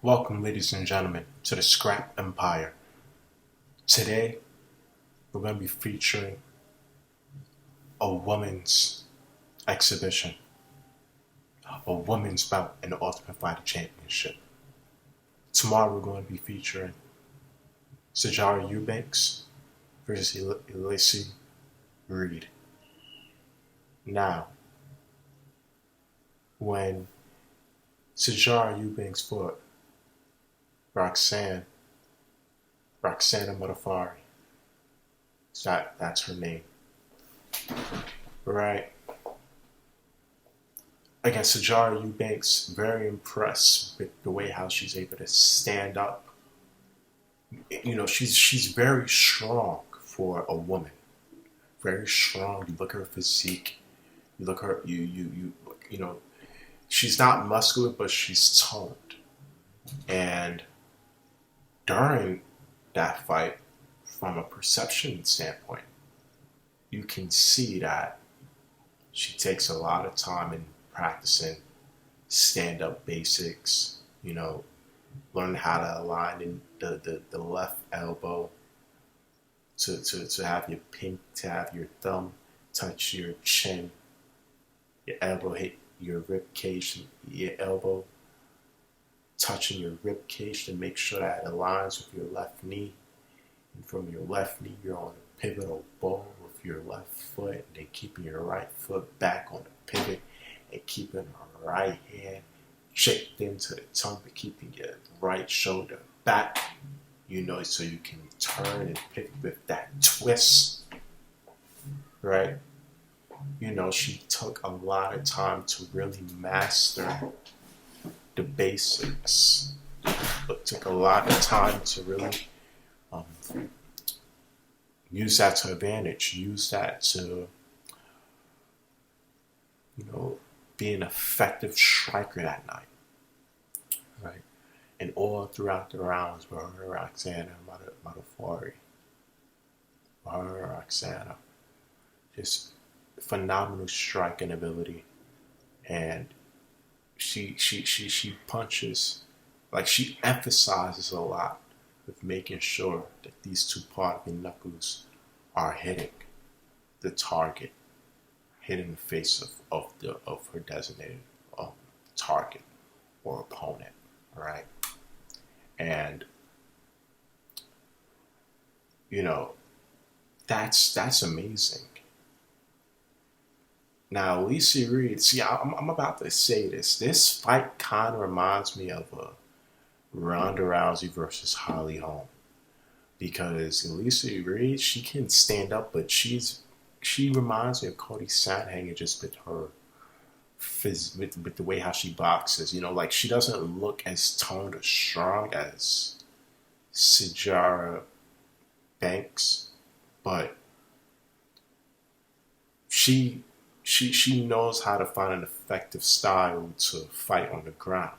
Welcome, ladies and gentlemen, to the Scrap Empire. Today, we're going to be featuring a women's exhibition, a women's bout in the Ultimate Fighter Championship. Tomorrow, we're going to be featuring Sijara Eubanks versus Elise Reed. Now, when Sijara Eubanks fought Roxanna Modafferi. That's her name. Right. Against Sijara Eubanks, very impressed with the way how she's able to stand up. You know, she's very strong for a woman. Very strong. You look at her physique. You look at her you know, she's not muscular, but she's toned. And during that fight, from a perception standpoint, you can see that she takes a lot of time in practicing stand-up basics, learn how to align in the left elbow to have your thumb touch your chin, your elbow hit your rib cage, your elbow touching your rib cage to make sure that it aligns with your left knee. And from your left knee, you're on a pivotal ball with your left foot, and then keeping your right foot back on the pivot, and keeping the right hand checked into the tongue, but keeping your right shoulder back, so you can turn and pivot with that twist, right? She took a lot of time to really master the basics, but took a lot of time to really use that to advantage, use that to, be an effective striker that night, right? And all throughout the rounds, were her Roxanna Modafferi, Roxanna, just phenomenal striking ability, and she punches, like she emphasizes a lot with making sure that these two parting knuckles are hitting the target, hitting the face of her designated target or opponent, right? And that's amazing. Now, Elise Reed, see, I'm about to say this. This fight kind of reminds me of a Ronda Rousey versus Holly Holm, because Elise Reed, she can stand up, but she reminds me of Cody Sandhagen just with her with the way how she boxes. Like she doesn't look as toned or strong as Sijara Banks, but she knows how to find an effective style to fight on the ground.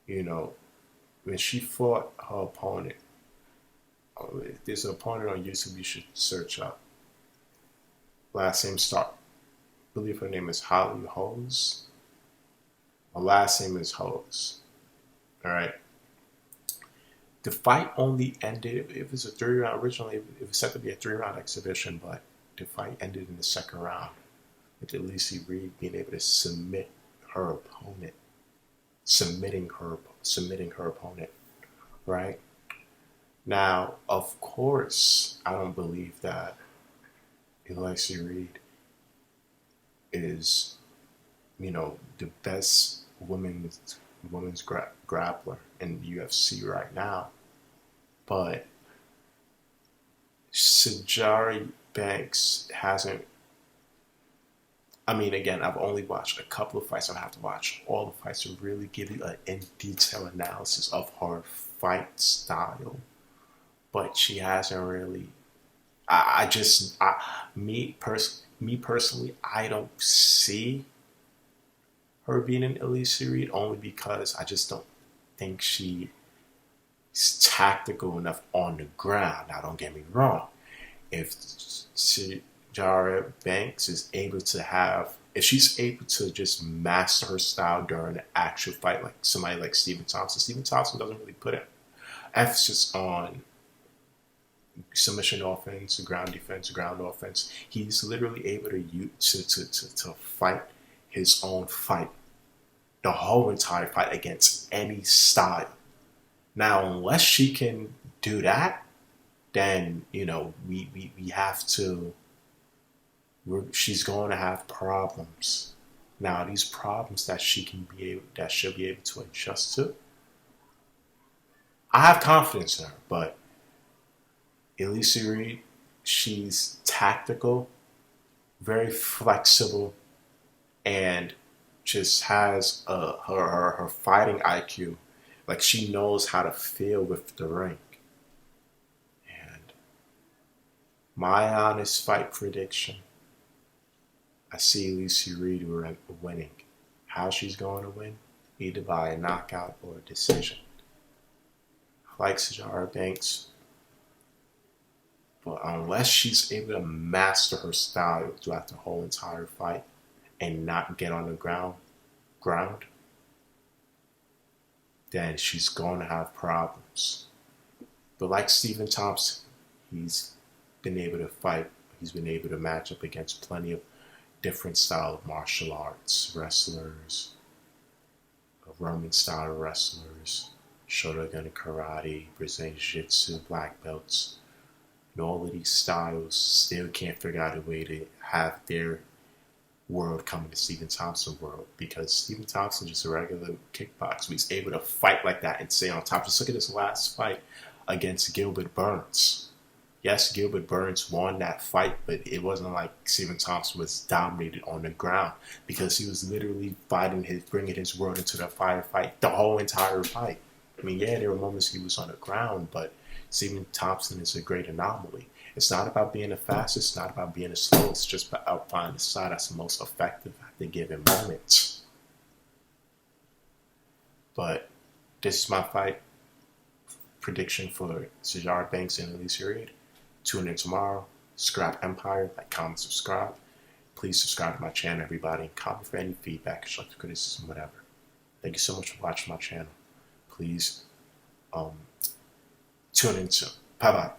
When she fought her opponent, there's an opponent on YouTube you should search up. Last name start. I believe her name is Holly Hose. Her last name is Hose. All right. The fight only ended. It was a 3-round. Originally, it was set to be a 3-round exhibition, but the fight ended in the second round with Elise Reed being able to submit her opponent, submitting her opponent, right? Now, of course, I don't believe that Elise Reed is, the best women's grappler in the UFC right now, but Sijara Banks hasn't. I mean, again, I've only watched a couple of fights. I have to watch all the fights to really give you an in-detail analysis of her fight style. But she hasn't really. Me personally, I don't see her being an Elise Reed, only because I just don't think she's tactical enough on the ground. Now, don't get me wrong. If Sijara Banks is able to have if she's able to just master her style during an actual fight, like somebody like Stephen Thompson doesn't really put an emphasis on submission offense, ground defense, ground offense. He's literally able to to fight his own fight, the whole entire fight against any style. Now, unless she can do that, then we have to. She's going to have problems. Now, these problems that she'll be able to adjust to. I have confidence in her, but Elise Reed, she's tactical, very flexible, and just has her fighting IQ. Like, she knows how to feel with the ring. And my honest fight prediction, I see Elise Reed winning. How she's going to win? Either by a knockout or a decision. Like Sijara Eubanks, but unless she's able to master her style throughout the whole entire fight and not get on the ground, then she's going to have problems. But like Stephen Thompson, he's been able to fight. He's been able to match up against plenty of different style of martial arts, wrestlers, Roman style wrestlers, Shotogun karate, Brazilian jiu-jitsu, black belts. And all of these styles still can't figure out a way to have their world come into Stephen Thompson's world, because Stephen Thompson is just a regular kickboxer. He's able to fight like that and stay on top. Just look at his last fight against Gilbert Burns. Yes, Gilbert Burns won that fight, but it wasn't like Stephen Thompson was dominated on the ground, because he was literally bringing his world into the firefight the whole entire fight. I mean, yeah, there were moments he was on the ground, but Stephen Thompson is a great anomaly. It's not about being the fastest, it's not about being the slowest, it's just about finding the side that's the most effective at the given moment. But this is my fight prediction for Sijara Eubanks and Elise Reed. Tune in tomorrow. Scrap Empire. Like, comment, subscribe. Please subscribe to my channel, everybody. And comment for any feedback, constructive criticism, whatever. Thank you so much for watching my channel. Please tune in soon. Bye-bye.